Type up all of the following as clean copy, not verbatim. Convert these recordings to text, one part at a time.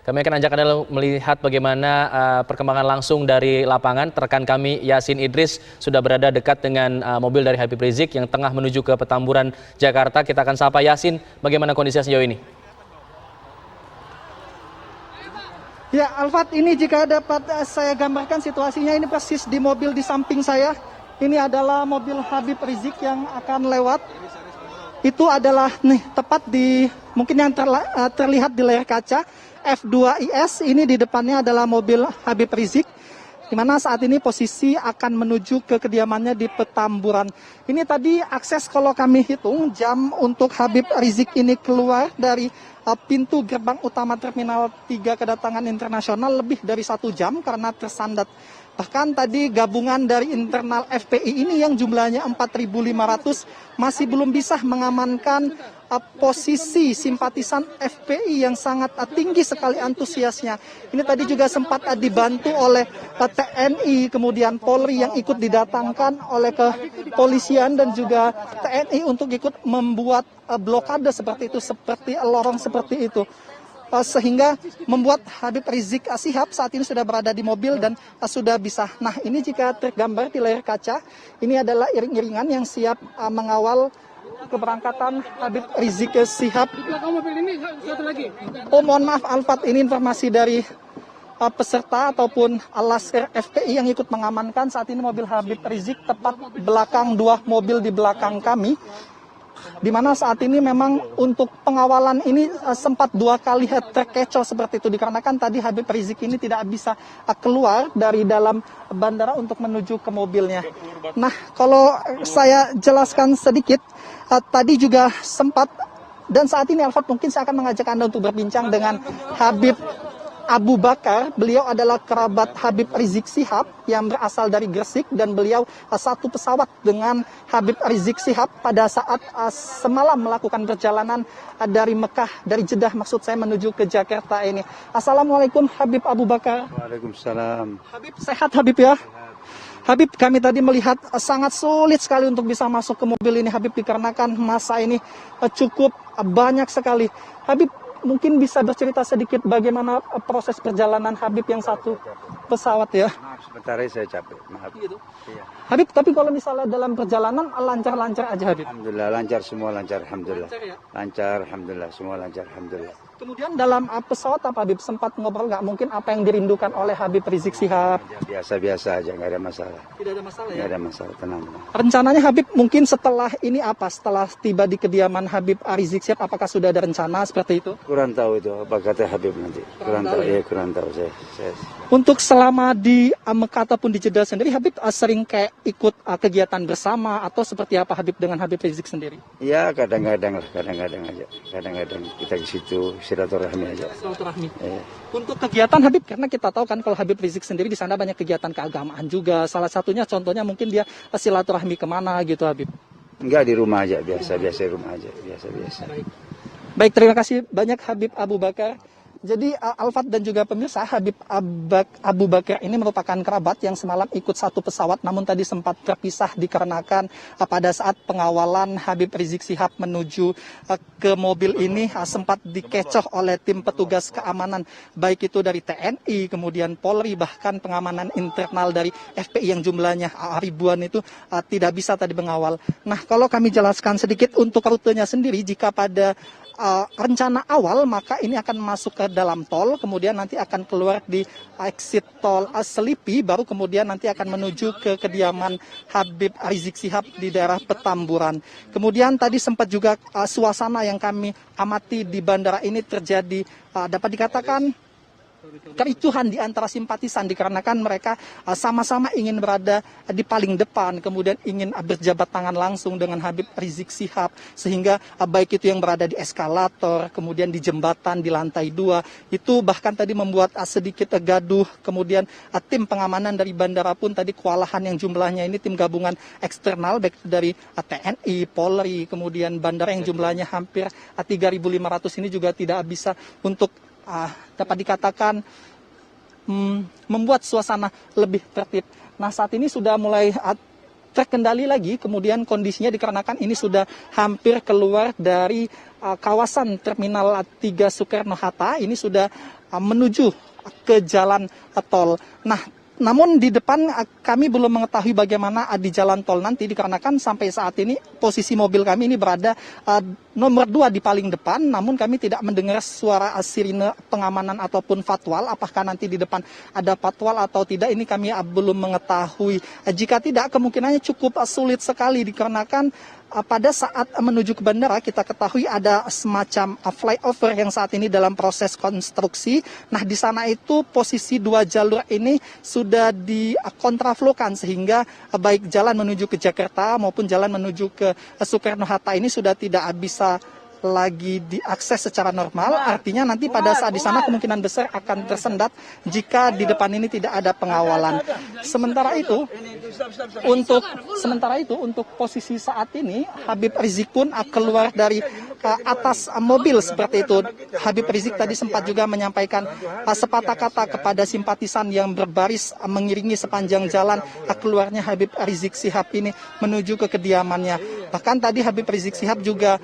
Kami akan ajak Anda melihat bagaimana perkembangan langsung dari lapangan. Rekan kami Yasin Idris sudah berada dekat dengan mobil dari Habib Rizik yang tengah menuju ke Petamburan, Jakarta. Kita akan sapa Yasin, bagaimana kondisinya sejauh ini? Ya, Alfat, ini jika dapat saya gambarkan situasinya, ini persis di mobil di samping saya. Ini adalah mobil Habib Rizik yang akan lewat. Itu adalah tepat di mungkin yang terlihat di layar kaca F2IS. Ini di depannya adalah mobil Habib Rizik, di mana saat ini posisi akan menuju ke kediamannya di Petamburan. Ini tadi akses kalau kami hitung jam untuk Habib Rizik ini keluar dari pintu gerbang utama Terminal 3 Kedatangan Internasional lebih dari 1 jam karena tersandat. Bahkan tadi gabungan dari internal FPI ini yang jumlahnya 4.500 masih belum bisa mengamankan posisi simpatisan FPI yang sangat tinggi sekali antusiasnya. Ini tadi juga sempat dibantu oleh TNI, kemudian Polri yang ikut didatangkan oleh kepolisian dan juga TNI untuk ikut membuat blokade seperti itu, seperti lorong seperti itu. Sehingga membuat Habib Rizik Syihab saat ini sudah berada di mobil dan sudah bisa. Nah, ini jika tergambar di layar kaca, ini adalah iring-iringan yang siap mengawal keberangkatan Habib Rizik Syihab. Di belakang mobil ini satu lagi. Oh, mohon maaf Alfat, ini informasi dari peserta ataupun Laskar FPI yang ikut mengamankan. Saat ini mobil Habib Rizik tepat belakang 2 mobil di belakang kami, di mana saat ini memang untuk pengawalan ini sempat 2 kali terkecoh seperti itu, dikarenakan tadi Habib Rizik ini tidak bisa keluar dari dalam bandara untuk menuju ke mobilnya. Nah, kalau saya jelaskan sedikit, tadi juga sempat, dan saat ini Alfat mungkin saya akan mengajak Anda untuk berbincang dengan Habib Abu Bakar. Beliau adalah kerabat Habib Rizik Syihab yang berasal dari Gresik, dan beliau satu pesawat dengan Habib Rizik Syihab pada saat semalam melakukan perjalanan dari Mekah, dari Jeddah maksud saya, menuju ke Jakarta ini. Assalamualaikum Habib Abu Bakar. Waalaikumsalam. Habib sehat Habib ya? Habib, kami tadi melihat sangat sulit sekali untuk bisa masuk ke mobil ini Habib, dikarenakan masa ini cukup banyak sekali. Habib, mungkin bisa bercerita sedikit bagaimana proses perjalanan Habib yang satu pesawat ya? Maaf, sebentar saya capek. Maaf. Gitu. Iya. Habib, tapi kalau misalnya dalam perjalanan lancar-lancar aja Habib? Alhamdulillah lancar, semua lancar, alhamdulillah. Lancar ya? Lancar, alhamdulillah, semua lancar, alhamdulillah. Kemudian dalam pesawat apa Habib, sempat ngobrol nggak mungkin apa yang dirindukan oleh Habib Rizik Syihab? Biasa-biasa aja, nggak ada masalah. Tidak ada masalah ya? Nggak ada masalah, tenang. Rencananya Habib mungkin setelah ini apa? Setelah tiba di kediaman Habib Rizik Syihab, apakah sudah ada rencana seperti itu? Kurang tahu itu apa kata Habib nanti. Kurang tahu ya, kurang tahu saya. Untuk selama di Mekah ataupun di Jeddah sendiri, Habib sering kayak ikut kegiatan bersama atau seperti apa Habib dengan Habib Rizik sendiri? Ya kadang-kadang lah, kadang-kadang aja. Kadang-kadang kita di situ silaturahmi aja. Silaturahmi. Untuk kegiatan Habib, karena kita tahu kan kalau Habib Rizik sendiri di sana banyak kegiatan keagamaan juga. Salah satunya contohnya mungkin dia silaturahmi kemana gitu Habib? Enggak, di rumah aja, biasa-biasa di rumah aja, biasa-biasa. Baik, terima kasih banyak Habib Abu Bakar. Jadi Alfat dan juga pemirsa, Habib Abu Bakar ini merupakan kerabat yang semalam ikut satu pesawat, namun tadi sempat terpisah dikarenakan pada saat pengawalan Habib Rizik Syihab menuju ke mobil ini sempat dikecoh oleh tim petugas keamanan, baik itu dari TNI, kemudian Polri, bahkan pengamanan internal dari FPI yang jumlahnya ribuan itu tidak bisa tadi mengawal. Nah, kalau kami jelaskan sedikit untuk rutenya sendiri, jika pada rencana awal maka ini akan masuk ke dalam tol, kemudian nanti akan keluar di exit tol Selipi, baru kemudian nanti akan menuju ke kediaman Habib Rizik Syihab di daerah Petamburan. Kemudian tadi sempat juga suasana yang kami amati di bandara ini terjadi dapat dikatakan kericuhan di antara simpatisan, dikarenakan mereka sama-sama ingin berada di paling depan, kemudian ingin berjabat tangan langsung dengan Habib Rizik Syihab, sehingga baik itu yang berada di eskalator, kemudian di jembatan di lantai 2, itu bahkan tadi membuat sedikit gaduh. Kemudian tim pengamanan dari bandara pun tadi kewalahan yang jumlahnya ini tim gabungan eksternal baik dari TNI, Polri, kemudian bandara yang jumlahnya hampir 3.500 ini juga tidak bisa untuk dapat dikatakan membuat suasana lebih tertib. Nah, saat ini sudah mulai terkendali lagi, kemudian kondisinya dikarenakan ini sudah hampir keluar dari kawasan Terminal 3 Soekarno-Hatta, ini sudah menuju ke jalan tol. Nah, namun di depan kami belum mengetahui bagaimana di jalan tol nanti, dikarenakan sampai saat ini posisi mobil kami ini berada nomor 2 di paling depan, namun kami tidak mendengar suara sirine pengamanan ataupun patwal. Apakah nanti di depan ada patwal atau tidak, ini kami belum mengetahui. Jika tidak, kemungkinannya cukup sulit sekali, dikarenakan pada saat menuju ke bandara kita ketahui ada semacam flyover yang saat ini dalam proses konstruksi. Nah, di sana itu posisi 2 jalur ini sudah dikontraflokan, sehingga baik jalan menuju ke Jakarta maupun jalan menuju ke Soekarno-Hatta ini sudah tidak bisa lagi diakses secara normal. Artinya nanti pada saat di sana kemungkinan besar akan tersendat jika di depan ini tidak ada pengawalan. Sementara itu untuk posisi saat ini Habib Rizik pun keluar dari atas mobil seperti itu. Habib Rizik tadi sempat juga menyampaikan sepatah kata kepada simpatisan yang berbaris mengiringi sepanjang jalan keluarnya Habib Rizik Syihab ini menuju ke kediamannya. Bahkan tadi Habib Rizik Syihab juga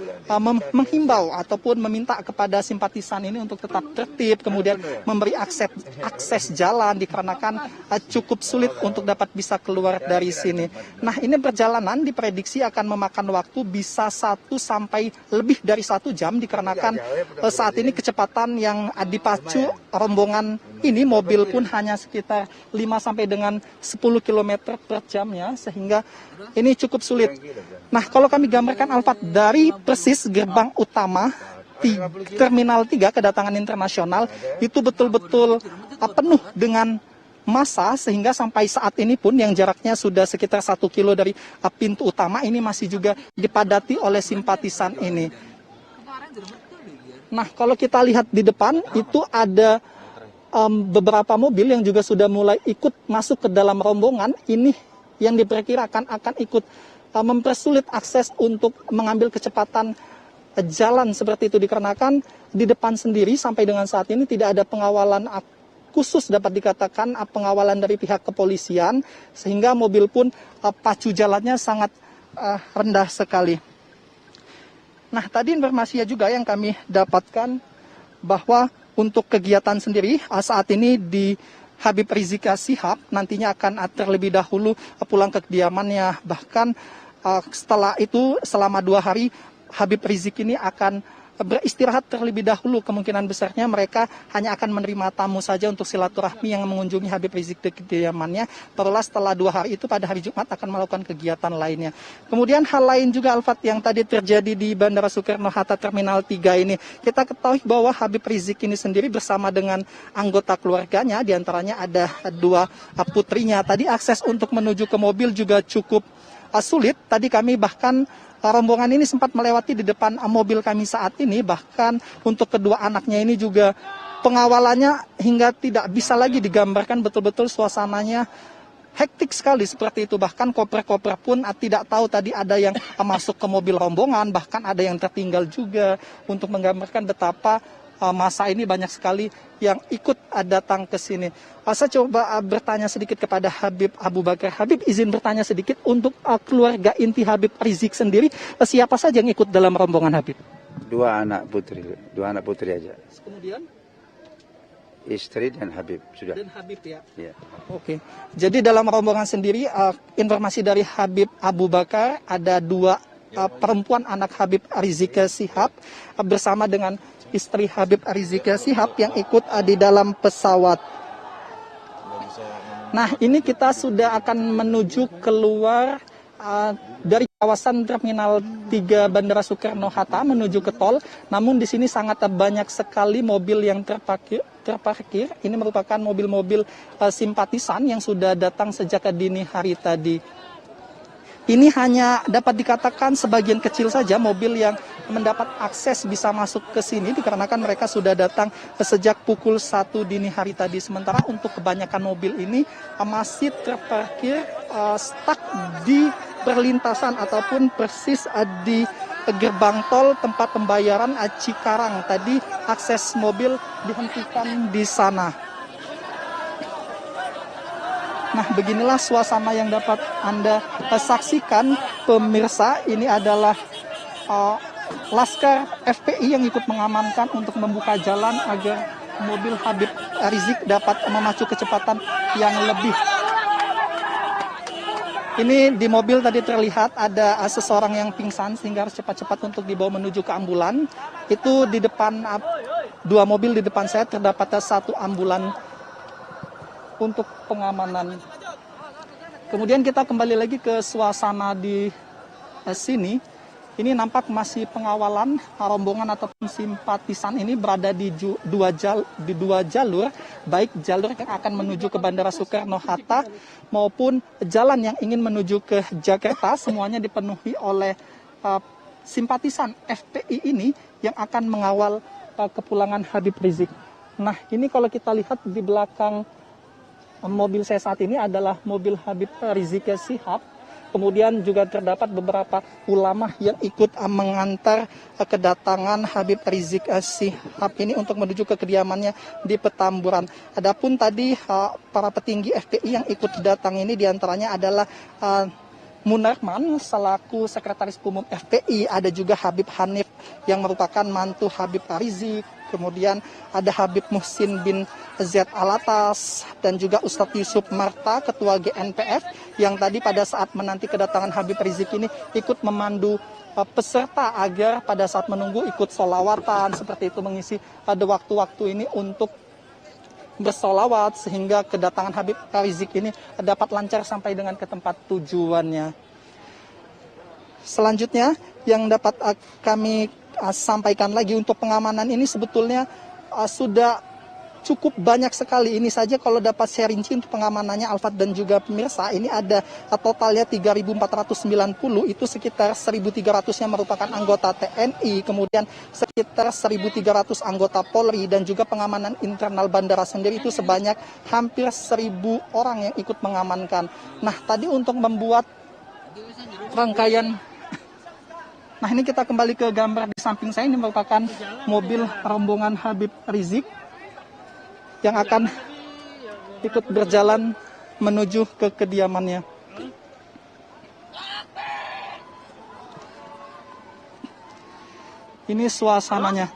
menghimbau ataupun meminta kepada simpatisan ini untuk tetap tertib, kemudian memberi akses jalan, dikarenakan cukup sulit untuk dapat bisa keluar dari sini. Nah, ini perjalanan diprediksi akan memakan waktu bisa 1 sampai lebih dari 1 jam, dikarenakan saat ini kecepatan yang dipacu rombongan ini mobil pun hanya sekitar 5 sampai dengan 10 km per jamnya, sehingga ini cukup sulit. Nah, kalau kami gambarkan Alfat dari persis gerbang utama Terminal 3 kedatangan internasional itu betul-betul penuh dengan massa, sehingga sampai saat ini pun yang jaraknya sudah sekitar 1 kilo dari pintu utama ini masih juga dipadati oleh simpatisan ini. Nah, kalau kita lihat di depan itu ada beberapa mobil yang juga sudah mulai ikut masuk ke dalam rombongan ini, yang diperkirakan akan ikut mempersulit akses untuk mengambil kecepatan jalan seperti itu, dikarenakan di depan sendiri sampai dengan saat ini tidak ada pengawalan khusus, dapat dikatakan pengawalan dari pihak kepolisian, sehingga mobil pun pacu jalannya sangat rendah sekali. Nah, tadi informasinya juga yang kami dapatkan bahwa untuk kegiatan sendiri saat ini di Habib Rizik Syihab nantinya akan terlebih dahulu pulang ke kediamannya. Bahkan setelah itu selama 2 hari Habib Rizik ini akan beristirahat terlebih dahulu. Kemungkinan besarnya mereka hanya akan menerima tamu saja untuk silaturahmi yang mengunjungi Habib Rizik di kediamannya. Barulah setelah 2 hari itu pada hari Jumat akan melakukan kegiatan lainnya. Kemudian hal lain juga Alfat yang tadi terjadi di Bandara Soekarno-Hatta Terminal 3 ini. Kita ketahui bahwa Habib Rizik ini sendiri bersama dengan anggota keluarganya, diantaranya ada 2 putrinya. Tadi akses untuk menuju ke mobil juga cukup sulit. Tadi kami bahkan rombongan ini sempat melewati di depan mobil kami saat ini, bahkan untuk kedua anaknya ini juga pengawalannya hingga tidak bisa lagi digambarkan, betul-betul suasananya hektik sekali seperti itu. Bahkan koper-koper pun tidak tahu tadi ada yang masuk ke mobil rombongan, bahkan ada yang tertinggal juga, untuk menggambarkan betapa masa ini banyak sekali yang ikut datang ke sini. Saya coba bertanya sedikit kepada Habib Abu Bakar. Habib, izin bertanya sedikit untuk keluarga inti Habib Rizik sendiri, siapa saja yang ikut dalam rombongan Habib? 2 anak putri aja. Kemudian? Istri dan Habib sudah. Dan Habib ya? Ya. Oke. Jadi dalam rombongan sendiri, informasi dari Habib Abu Bakar ada 2 perempuan anak Habib Rizik Syihab bersama dengan istri Habib Rizik Syihab yang ikut di dalam pesawat. Nah, ini kita sudah akan menuju keluar dari kawasan Terminal 3 Bandara Soekarno-Hatta menuju ke tol. Namun di sini sangat banyak sekali mobil yang terparkir. Ini merupakan mobil-mobil simpatisan yang sudah datang sejak dini hari tadi. Ini hanya dapat dikatakan sebagian kecil saja mobil yang mendapat akses bisa masuk ke sini, dikarenakan mereka sudah datang sejak pukul 1 dini hari tadi. Sementara untuk kebanyakan mobil ini masih terparkir stuck di perlintasan ataupun persis di gerbang tol tempat pembayaran Cikarang. Tadi akses mobil dihentikan di sana. Nah, beginilah suasana yang dapat Anda saksikan, pemirsa. Ini adalah Laskar FPI yang ikut mengamankan untuk membuka jalan agar mobil Habib Rizik dapat memacu kecepatan yang lebih. Ini di mobil tadi terlihat ada seseorang yang pingsan sehingga harus cepat-cepat untuk dibawa menuju ke ambulan. Itu di depan, dua mobil di depan saya terdapat satu ambulan untuk pengamanan. Kemudian kita kembali lagi ke suasana di sini. Ini nampak masih pengawalan rombongan ataupun simpatisan ini berada di dua jalur, baik jalur yang akan menuju ke Bandara Soekarno-Hatta maupun jalan yang ingin menuju ke Jakarta, semuanya dipenuhi oleh simpatisan FPI ini yang akan mengawal kepulangan Habib Rizik. Nah, ini kalau kita lihat di belakang mobil saya saat ini adalah mobil Habib Rizik Syihab. Kemudian juga terdapat beberapa ulama yang ikut mengantar kedatangan Habib Rizik Syihab ini untuk menuju ke kediamannya di Petamburan. Adapun tadi para petinggi FPI yang ikut datang ini diantaranya adalah Munarman selaku Sekretaris Umum FPI, ada juga Habib Hanif yang merupakan mantu Habib Rizik. Kemudian ada Habib Muhsin bin Z Alatas dan juga Ustadz Yusuf Marta, Ketua GNPF, yang tadi pada saat menanti kedatangan Habib Rizik ini ikut memandu peserta agar pada saat menunggu ikut sholawatan, seperti itu, mengisi pada waktu-waktu ini untuk bersolawat sehingga kedatangan Habib Rizik ini dapat lancar sampai dengan ke tempat tujuannya. Selanjutnya yang dapat kami sampaikan lagi untuk pengamanan ini sebetulnya sudah cukup banyak sekali. Ini saja kalau dapat saya rinci untuk pengamanannya Alfat dan juga pemirsa, ini ada totalnya 3.490, itu sekitar 1.300-nya merupakan anggota TNI, kemudian sekitar 1.300 anggota Polri, dan juga pengamanan internal bandara sendiri itu sebanyak hampir 1.000 orang yang ikut mengamankan. Nah, tadi untuk membuat rangkaian. Nah, ini kita kembali ke gambar di samping saya. Ini merupakan mobil rombongan Habib Rizik yang akan ikut berjalan menuju ke kediamannya. Ini suasananya.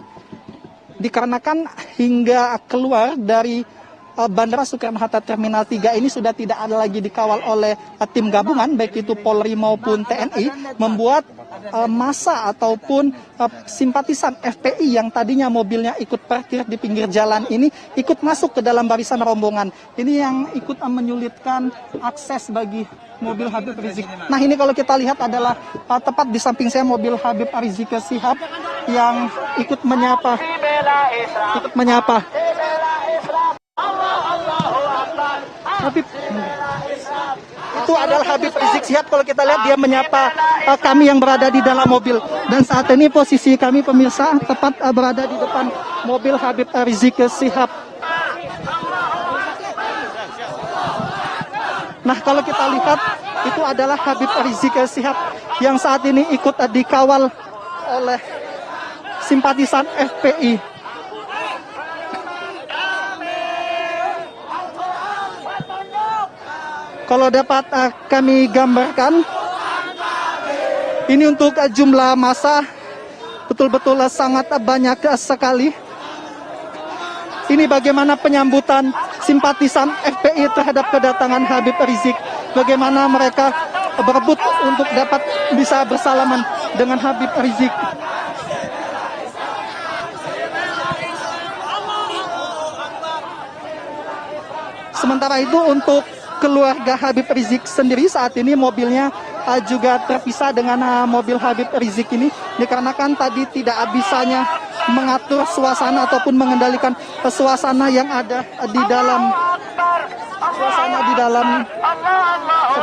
Dikarenakan hingga keluar dari Bandara Soekarno-Hatta Terminal 3 ini sudah tidak ada lagi dikawal oleh tim gabungan, baik itu Polri maupun TNI, membuat massa ataupun simpatisan FPI yang tadinya mobilnya ikut parkir di pinggir jalan ini ikut masuk ke dalam barisan rombongan. Ini yang ikut menyulitkan akses bagi mobil Habib Rizik. Nah, ini kalau kita lihat adalah tepat di samping saya mobil Habib Rizik Syihab yang ikut menyapa. Habib, itu adalah Habib Rizik Syihab. Kalau kita lihat dia menyapa kami yang berada di dalam mobil. Dan saat ini posisi kami pemirsa tepat berada di depan mobil Habib Rizik Syihab. Nah, kalau kita lihat itu adalah Habib Rizik Syihab yang saat ini ikut dikawal oleh simpatisan FPI. Kalau dapat kami gambarkan, ini untuk jumlah massa betul-betul sangat banyak sekali. Ini bagaimana penyambutan simpatisan FPI terhadap kedatangan Habib Rizik. Bagaimana mereka berebut untuk dapat bisa bersalaman dengan Habib Rizik. Sementara itu untuk keluarga Habib Rizik sendiri saat ini mobilnya juga terpisah dengan mobil Habib Rizik ini, dikarenakan tadi tidak bisanya mengatur suasana ataupun mengendalikan suasana yang ada di dalam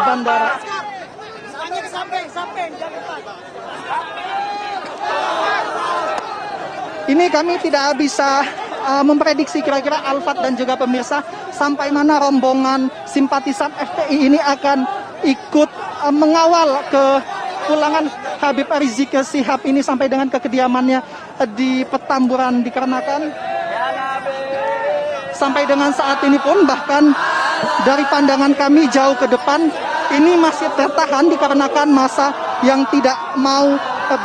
bandara. Ini kami tidak bisa memprediksi kira-kira Alfat dan juga pemirsa sampai mana rombongan simpatisan FPI ini akan ikut mengawal ke pulangan Habib Rizik Syihab ini sampai dengan ke kediamannya di Petamburan, dikarenakan sampai dengan saat ini pun bahkan dari pandangan kami jauh ke depan ini masih tertahan dikarenakan massa yang tidak mau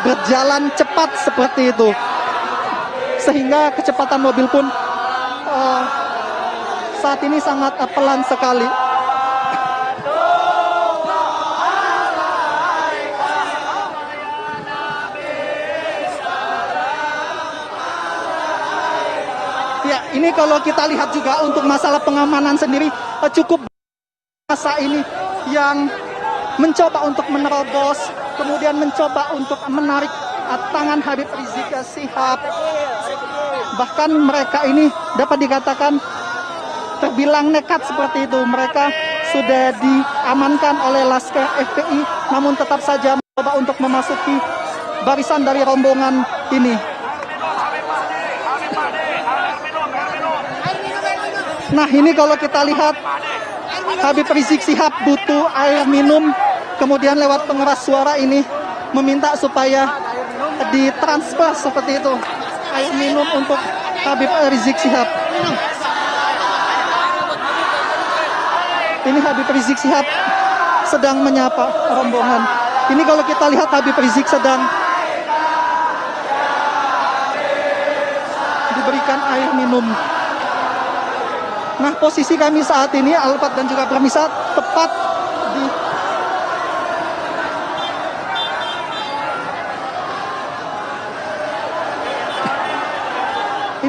berjalan cepat seperti itu, sehingga kecepatan mobil pun saat ini sangat pelan sekali. Ya, ini kalau kita lihat juga untuk masalah pengamanan sendiri cukup masa ini yang mencoba untuk menerobos, kemudian mencoba untuk menarik tangan Habib Rizik Syihab. Bahkan mereka ini dapat dikatakan terbilang nekat seperti itu. Mereka sudah diamankan oleh Laskar FPI, namun tetap saja mencoba untuk memasuki barisan dari rombongan ini. Nah, ini kalau kita lihat Habib Rizik Syihab butuh air minum, kemudian lewat pengeras suara ini meminta supaya ditransfer seperti itu air minum untuk Habib Rizik Syihab. Ini Habib Rizik Syihab sedang menyapa rombongan. Ini kalau kita lihat Habib Rizik sedang diberikan air minum. Nah, posisi kami saat ini, Alfat dan juga Permisa, tepat di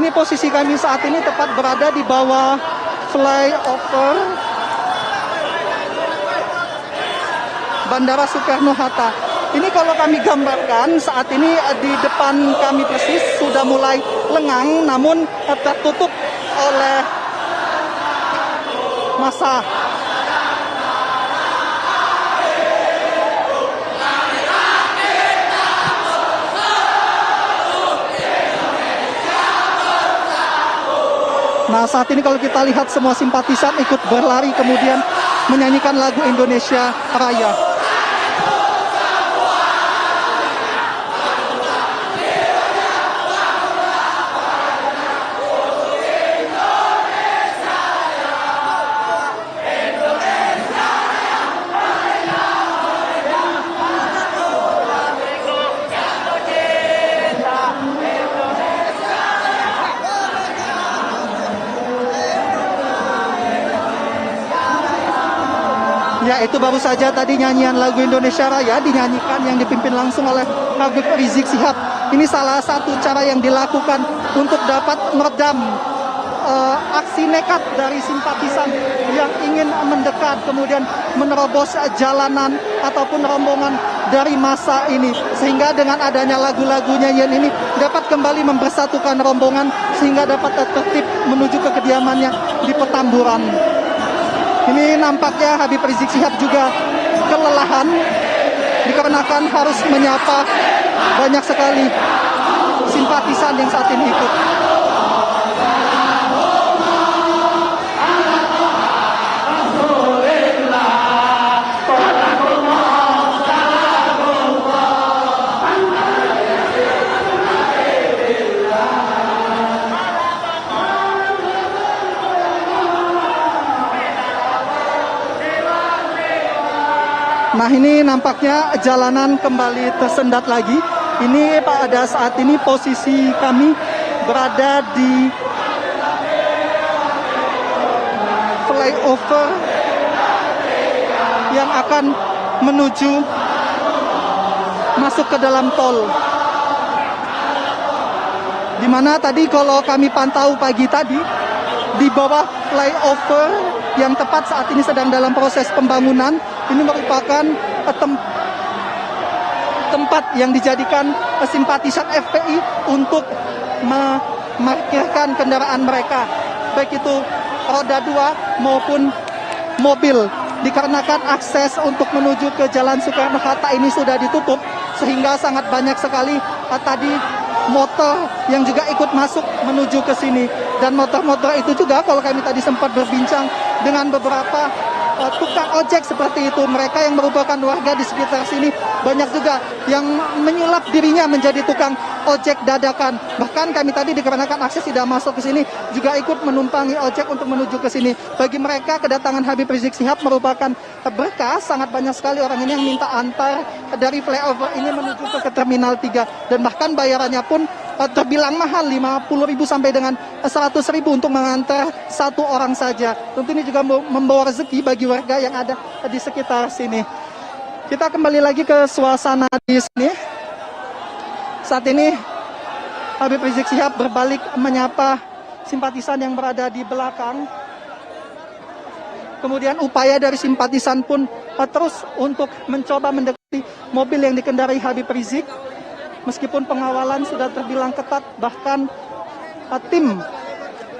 ini posisi kami saat ini tepat berada di bawah flyover Bandara Soekarno-Hatta. Ini kalau kami gambarkan saat ini di depan kami persis sudah mulai lengang, namun tertutup oleh masa. Nah, saat ini kalau kita lihat semua simpatisan ikut berlari kemudian menyanyikan lagu Indonesia Raya. Ya, itu baru saja tadi nyanyian lagu Indonesia Raya dinyanyikan yang dipimpin langsung oleh Habib Rizik Syihab. Ini salah satu cara yang dilakukan untuk dapat meredam aksi nekat dari simpatisan yang ingin mendekat kemudian menerobos jalanan ataupun rombongan dari massa ini, sehingga dengan adanya lagu-lagu nyanyian ini dapat kembali mempersatukan rombongan sehingga dapat tertib menuju ke kediamannya di Petamburan. Ini nampaknya Habib Rizik Syihab juga kelelahan dikarenakan harus menyapa banyak sekali simpatisan yang saat ini ikut. Nah, ini nampaknya jalanan kembali tersendat lagi. Ini pada saat ini posisi kami berada di flyover yang akan menuju masuk ke dalam tol. Dimana tadi kalau kami pantau pagi tadi, di bawah flyover yang tepat saat ini sedang dalam proses pembangunan, ini merupakan tempat yang dijadikan simpatisan FPI untuk memarkirkan kendaraan mereka, baik itu roda 2 maupun mobil. Dikarenakan akses untuk menuju ke Jalan Soekarno-Hatta ini sudah ditutup, sehingga sangat banyak sekali tadi motor yang juga ikut masuk menuju ke sini. Dan motor-motor itu juga kalau kami tadi sempat berbincang dengan beberapa tukang ojek seperti itu, mereka yang merupakan warga di sekitar sini banyak juga yang menyulap dirinya menjadi tukang ojek dadakan. Bahkan kami tadi dikarenakan akses tidak masuk ke sini juga ikut menumpangi ojek untuk menuju ke sini. Bagi mereka kedatangan Habib Rizik Syihab merupakan berkah. Sangat banyak sekali orang ini yang minta antar dari flyover ini menuju ke Terminal 3, dan bahkan bayarannya pun terbilang mahal, 50.000 sampai dengan 100.000 untuk mengantar satu orang saja. Tentu ini juga membawa rezeki bagi warga yang ada di sekitar sini. Kita kembali lagi ke suasana di sini. Saat ini Habib Rizik Syihab berbalik menyapa simpatisan yang berada di belakang. Kemudian upaya dari simpatisan pun terus untuk mencoba mendekati mobil yang dikendarai Habib Rizik. Meskipun pengawalan sudah terbilang ketat, bahkan tim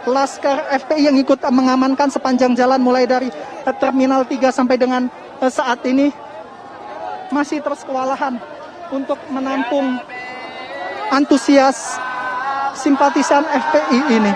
Laskar FPI yang ikut mengamankan sepanjang jalan mulai dari Terminal 3 sampai dengan saat ini masih terus kewalahan untuk menampung antusias simpatisan FPI ini.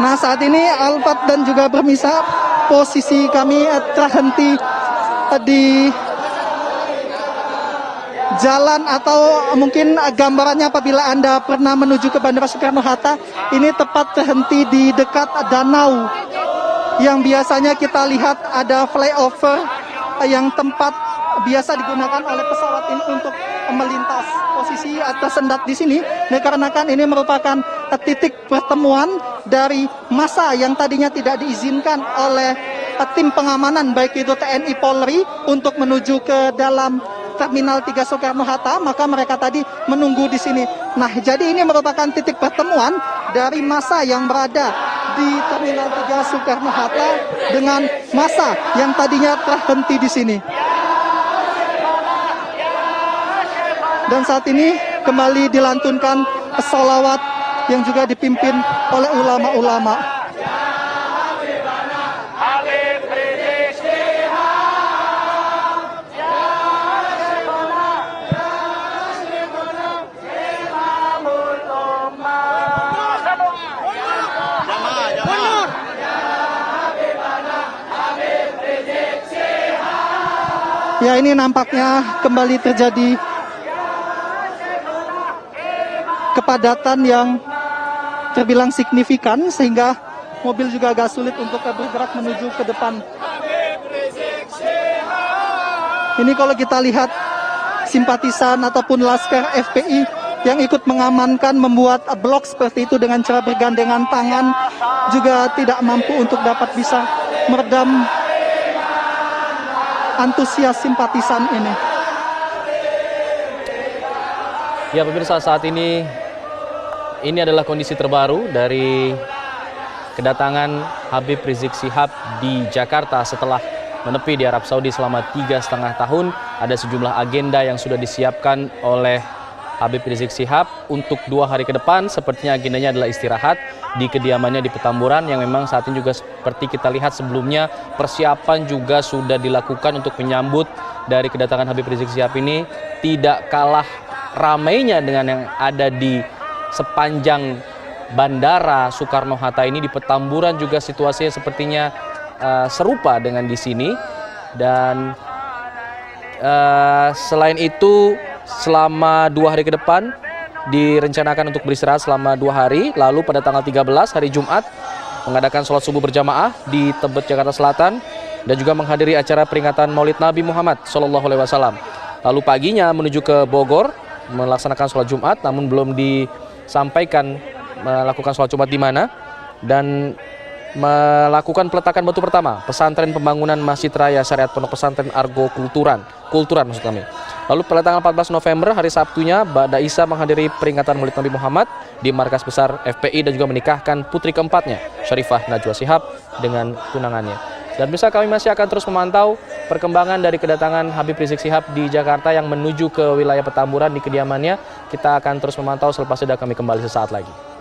Nah, saat ini Alfat dan juga Permisa, posisi kami terhenti di jalan, atau mungkin gambarannya apabila Anda pernah menuju ke Bandara Soekarno-Hatta, ini tepat terhenti di dekat danau yang biasanya kita lihat ada flyover yang tempat biasa digunakan oleh pesawat ini untuk melintas. Posisi tersendat di sini dikarenakan ini merupakan titik pertemuan dari massa yang tadinya tidak diizinkan oleh tim pengamanan baik itu TNI Polri untuk menuju ke dalam Terminal 3 Soekarno-Hatta, maka mereka tadi menunggu di sini. Nah, jadi ini merupakan titik pertemuan dari massa yang berada di Terminal 3 Soekarno-Hatta dengan massa yang tadinya terhenti di sini. Dan saat ini kembali dilantunkan sholawat yang juga dipimpin oleh ulama-ulama. Ya, ini nampaknya kembali terjadi kepadatan yang terbilang signifikan sehingga mobil juga agak sulit untuk bergerak menuju ke depan. Ini kalau kita lihat simpatisan ataupun Laskar FPI yang ikut mengamankan membuat blok seperti itu dengan cara bergandengan tangan juga tidak mampu untuk dapat bisa meredam antusias simpatisan ini. Ya pemirsa, saat ini adalah kondisi terbaru dari kedatangan Habib Rizik Syihab di Jakarta setelah menepi di Arab Saudi selama 3,5 tahun. Ada sejumlah agenda yang sudah disiapkan oleh Habib Rizik Syihab untuk 2 hari ke depan. Sepertinya agendanya adalah istirahat di kediamannya di Petamburan, yang memang saat ini juga seperti kita lihat sebelumnya persiapan juga sudah dilakukan untuk menyambut dari kedatangan Habib Rizik Syihab ini. Tidak kalah ramainya dengan yang ada di sepanjang Bandara Soekarno-Hatta ini. Di Petamburan juga situasinya sepertinya serupa dengan di sini. Dan selain itu selama 2 hari ke depan direncanakan untuk beristirahat selama 2 hari. Lalu pada tanggal 13 hari Jumat mengadakan sholat subuh berjamaah di Tebet, Jakarta Selatan, dan juga menghadiri acara peringatan Maulid Nabi Muhammad SAW. Lalu paginya menuju ke Bogor melaksanakan sholat Jumat, namun belum disampaikan melakukan sholat Jumat di mana, dan melakukan peletakan batu pertama pesantren pembangunan Masjid Raya Syariat Pondok Pesantren Argo Kulturan maksud kami. Lalu pada tanggal 14 November hari Sabtunya Ba'da Isya menghadiri peringatan Maulid Nabi Muhammad di markas besar FPI dan juga menikahkan putri keempatnya, Syarifah Najwa Shihab, dengan tunangannya. Dan bisa kami masih akan terus memantau perkembangan dari kedatangan Habib Rizik Syihab di Jakarta yang menuju ke wilayah Petamburan di kediamannya. Kita akan terus memantau, selepas itu kami kembali sesaat lagi.